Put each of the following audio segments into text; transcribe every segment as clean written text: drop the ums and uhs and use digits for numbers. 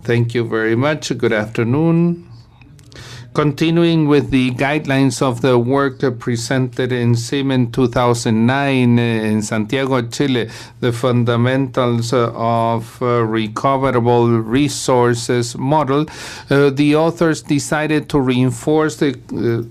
Thank you very much. Good afternoon. Continuing with the guidelines of the work presented in CIM 2009 in Santiago, Chile, the fundamentals of recoverable resources model, the authors decided to reinforce the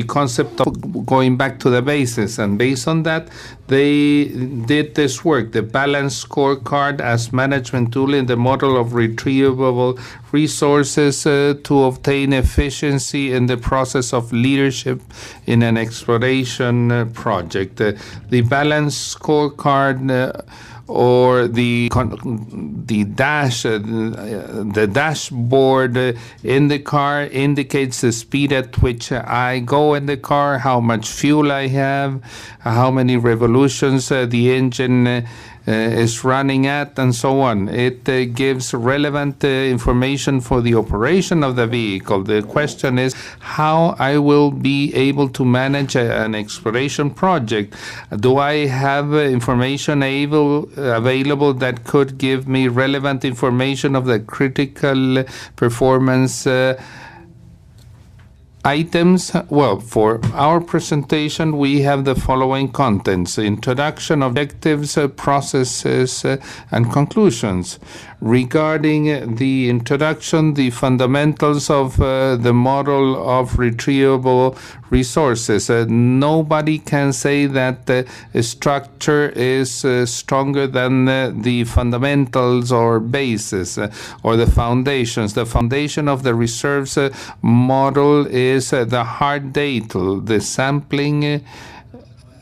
concept of going back to the basis, and based on that they did this work, the balanced scorecard as management tool in the model of retrievable resources to obtain efficiency in the process of leadership in an exploration project. The balanced scorecard or the dashboard in the car indicates the speed at which I go in the car, how much fuel I have, how many revolutions the engine is running at, and so on. It gives relevant information for the operation of the vehicle. The question is how I will be able to manage an exploration project. Do I have information available that could give me relevant information of the critical performance items? Well, for our presentation, we have the following contents: introduction, objectives, processes, and conclusions. Regarding the introduction, the fundamentals of the model of retrievable resources. Nobody can say that the structure is stronger than the fundamentals or basis or the foundations. The foundation of the reserves model is the hard data, the sampling,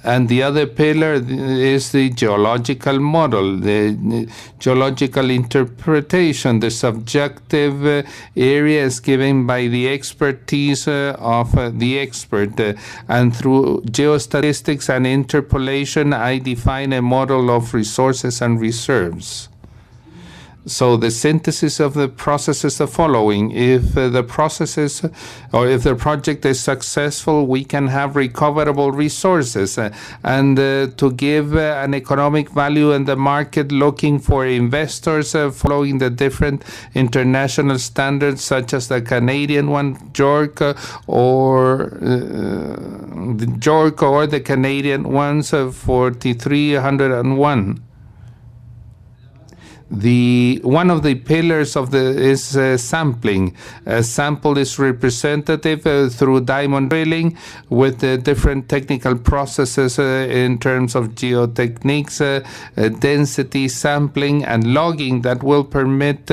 and the other pillar is the geological model, the geological interpretation. The subjective area is given by the expertise of the expert. And through geostatistics and interpolation, I define a model of resources and reserves. So the synthesis of the process is the following. If the processes or if the project is successful, we can have recoverable resources and to give an economic value in the market, looking for investors following the different international standards such as the Canadian one, JORC, or the Canadian ones, 4301. One of the pillars of is sampling. A sample is representative through diamond drilling with different technical processes in terms of geotechniques, density sampling, and logging that will permit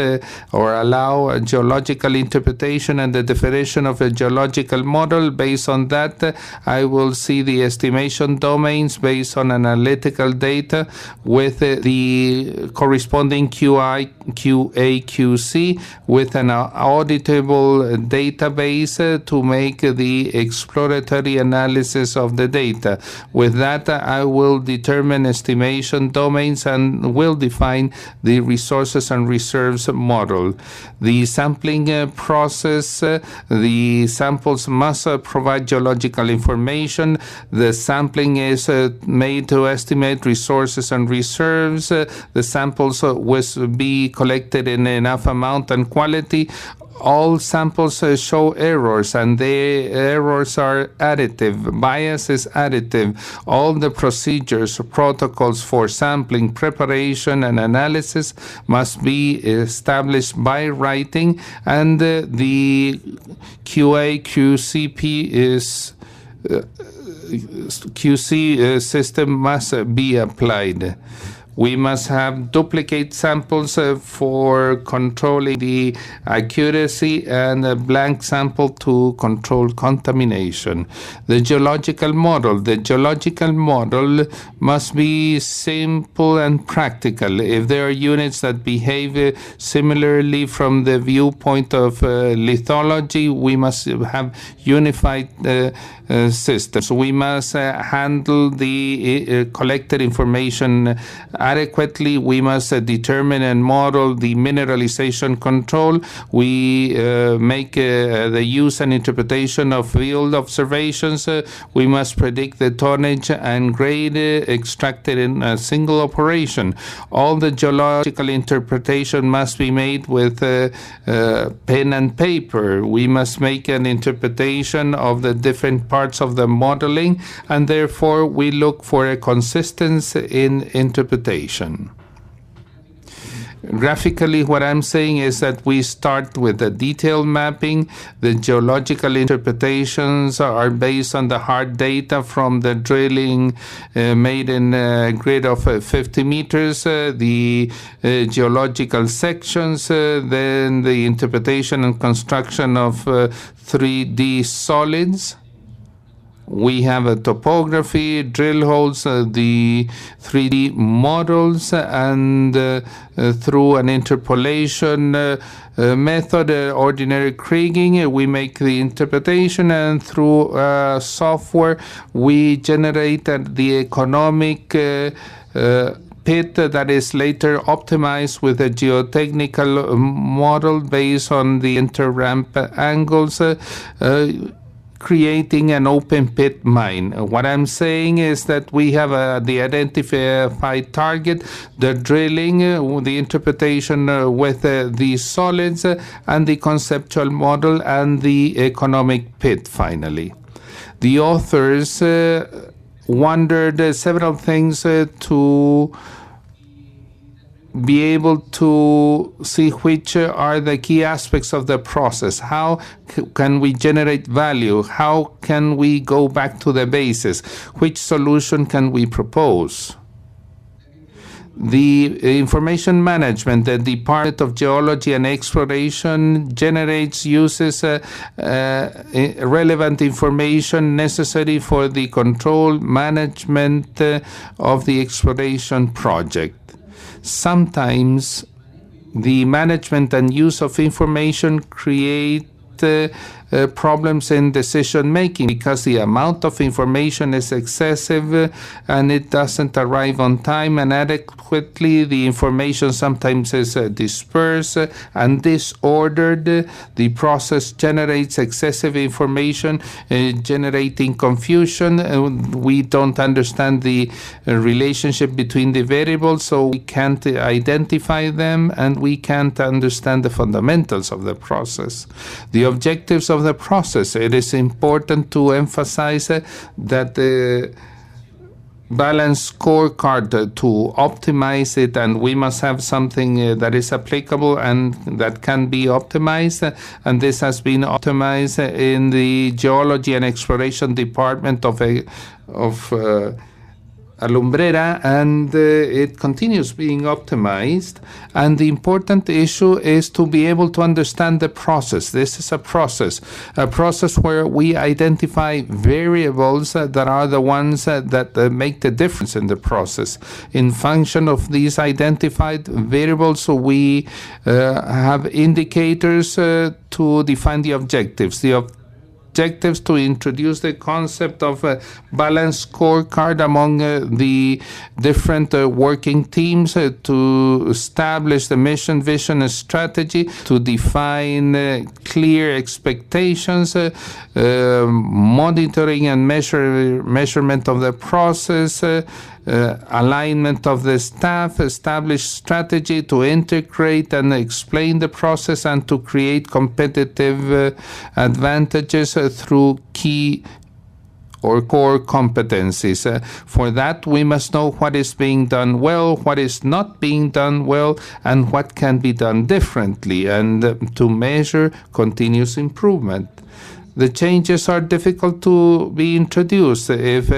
or allow a geological interpretation and the definition of a geological model. Based on that, I will see the estimation domains based on analytical data with the corresponding QI, QA, QC with an auditable database to make the exploratory analysis of the data. With that, I will determine estimation domains and will define the resources and reserves model. The sampling process, the samples must provide geological information. The sampling is made to estimate resources and reserves. The samples will be collected in enough amount and quality. All samples show errors, and the errors are additive. Bias is additive. All the procedures, protocols for sampling, preparation, and analysis must be established by writing, and the QA, QCP is QC system must be applied. We must have duplicate samples for controlling the accuracy and a blank sample to control contamination. The geological model. The geological model must be simple and practical. If there are units that behave similarly from the viewpoint of lithology, we must have unified systems. We must handle the collected information adequately. We must determine and model the mineralization control. We make the use and interpretation of field observations. We must predict the tonnage and grade extracted in a single operation. All the geological interpretation must be made with pen and paper. We must make an interpretation of the different parts of the modeling, and therefore we look for a consistency in interpretation. Graphically, what I'm saying is that we start with the detailed mapping. The geological interpretations are based on the hard data from the drilling made in a grid of 50 meters, the geological sections, then the interpretation and construction of 3D solids. We have a topography, drill holes, the 3D models, and through an interpolation method, ordinary kriging, we make the interpretation, and through software, we generate the economic pit that is later optimized with a geotechnical model based on the inter-ramp angles, creating an open pit mine. What I'm saying is that we have the identified target, the drilling, the interpretation with the solids, and the conceptual model, and the economic pit finally. The authors wondered several things to be able to see which are the key aspects of the process. How can we generate value? How can we go back to the basis? Which solution can we propose? The information management, the Department of Geology and Exploration uses relevant information necessary for the control management of the exploration project. Sometimes the management and use of information create problems in decision making because the amount of information is excessive and it doesn't arrive on time and adequately. The information sometimes is dispersed and disordered. The process generates excessive information, generating confusion. We don't understand the relationship between the variables, so we can't identify them and we can't understand the fundamentals of the process. The objectives of the process. It is important to emphasize that the balance scorecard to optimize it, and we must have something that is applicable and that can be optimized, and this has been optimized in the Geology and Exploration Department of Alumbrera, and it continues being optimized. And the important issue is to be able to understand the process. This is a process where we identify variables that are the ones that make the difference in the process. In function of these identified variables, we have indicators to define the objectives. The objectives to introduce the concept of a balanced scorecard among the different working teams to establish the mission, vision, and strategy, to define clear expectations, monitoring and measurement of the process, alignment of the staff, establish strategy to integrate and explain the process and to create competitive advantages through key or core competencies. For that, we must know what is being done well, what is not being done well, and what can be done differently, and to measure continuous improvement. The changes are difficult to be introduced. If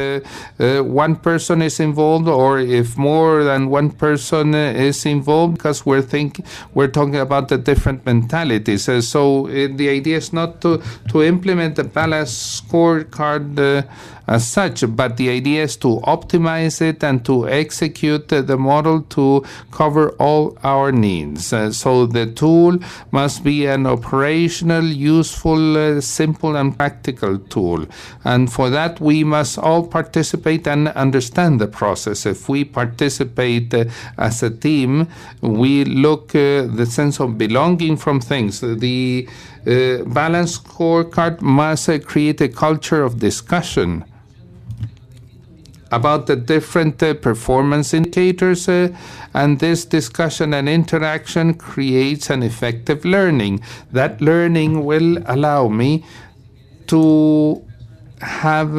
one person is involved, or if more than one person is involved, because we're talking about the different mentalities. So the idea is not to implement the balanced scorecard as such, but the idea is to optimize it and to execute the model to cover all our needs. So the tool must be an operational, useful, simple and practical tool. And for that, we must all participate and understand the process. If we participate as a team, we look the sense of belonging from things. The balanced scorecard must create a culture of discussion about the different performance indicators, and this discussion and interaction creates an effective learning. That learning will allow me to have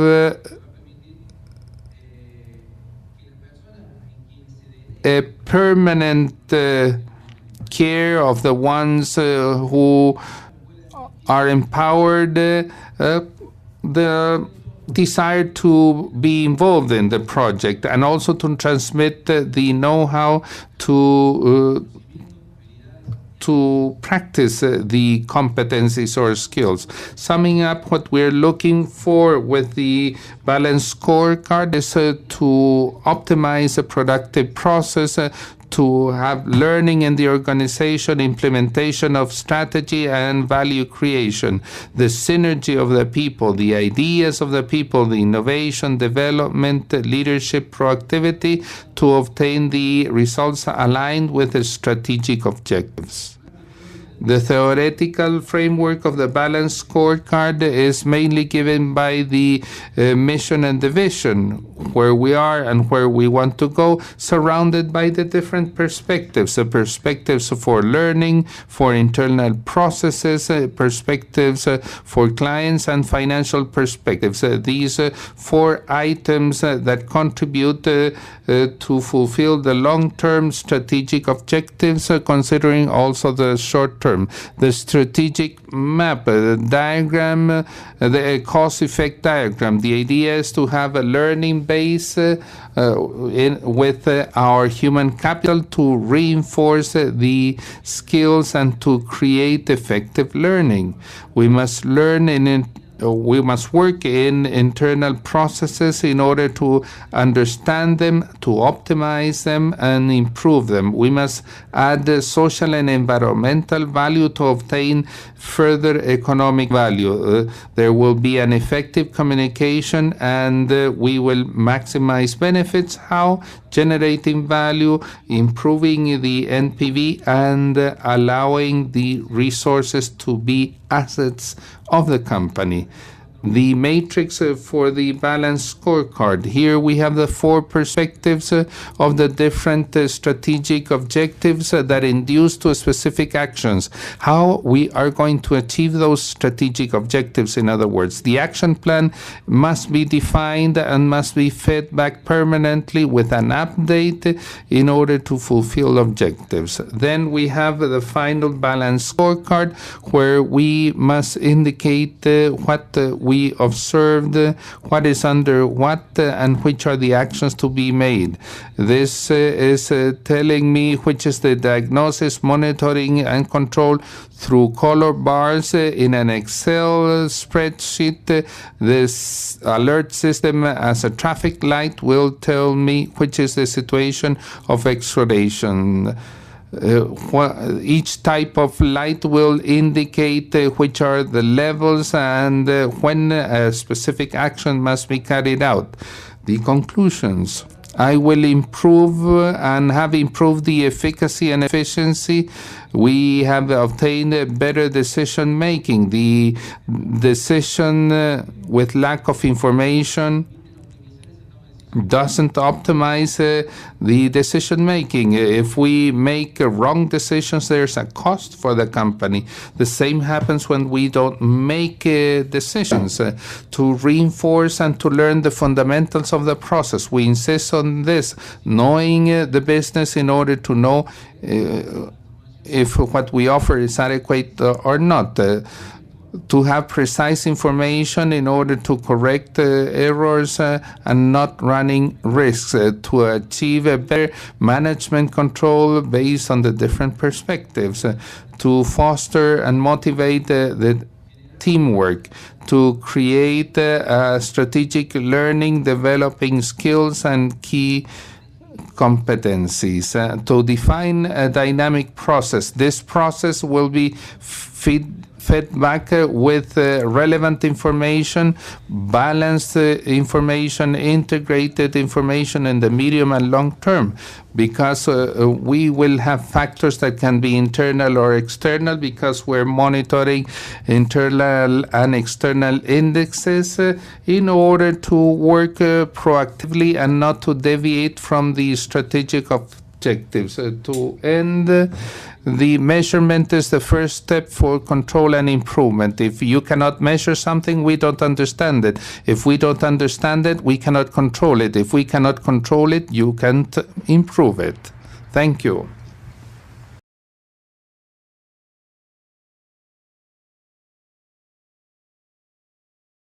a permanent care of the ones who are empowered, the desire to be involved in the project, and also to transmit the know-how to practice the competencies or skills. Summing up, what we're looking for with the balanced scorecard is to optimize a productive process, to have learning in the organization, implementation of strategy and value creation, the synergy of the people, the ideas of the people, the innovation, development, leadership, proactivity to obtain the results aligned with the strategic objectives. The theoretical framework of the balanced scorecard is mainly given by the mission and the vision, where we are and where we want to go, surrounded by the different perspectives, the perspectives for learning, for internal processes, perspectives for clients, and financial perspectives. These four items that contribute to fulfill the long-term strategic objectives, considering also the short-term. The strategic map, the diagram, the cause-effect diagram. The idea is to have a learning base with our human capital to reinforce the skills and to create effective learning. We must work in internal processes in order to understand them, to optimize them, and improve them. We must add social and environmental value to obtain further economic value. There will be an effective communication, and we will maximize benefits. How? Generating value, improving the NPV, and allowing the resources to be assets of the company. The matrix for the balanced scorecard. Here we have the four perspectives of the different strategic objectives that induce to specific actions. How we are going to achieve those strategic objectives, in other words. The action plan must be defined and must be fed back permanently with an update in order to fulfill objectives. Then we have the final balanced scorecard, where we must indicate what we observed, what is under what, and which are the actions to be made. This is telling me which is the diagnosis, monitoring, and control through color bars in an Excel spreadsheet. This alert system as a traffic light will tell me which is the situation of exploration. Each type of light will indicate which are the levels and when a specific action must be carried out. The conclusions. I will improve and have improved the efficacy and efficiency. We have obtained better decision making. The decision with lack of information doesn't optimize the decision making. If we make wrong decisions, there's a cost for the company. The same happens when we don't make decisions. To reinforce and to learn the fundamentals of the process, we insist on this, knowing the business in order to know if what we offer is adequate or not. To have precise information in order to correct errors and not running risks, to achieve a better management control based on the different perspectives, to foster and motivate the teamwork to create strategic learning, developing skills and key competencies to define a dynamic process. This process will be fed back with relevant information, balanced information, integrated information in the medium and long term, because we will have factors that can be internal or external, because we're monitoring internal and external indexes in order to work proactively and not to deviate from the strategic objectives. To end, the measurement is the first step for control and improvement. If you cannot measure something, we don't understand it. If we don't understand it, we cannot control it. If we cannot control it, you can't improve it. Thank you.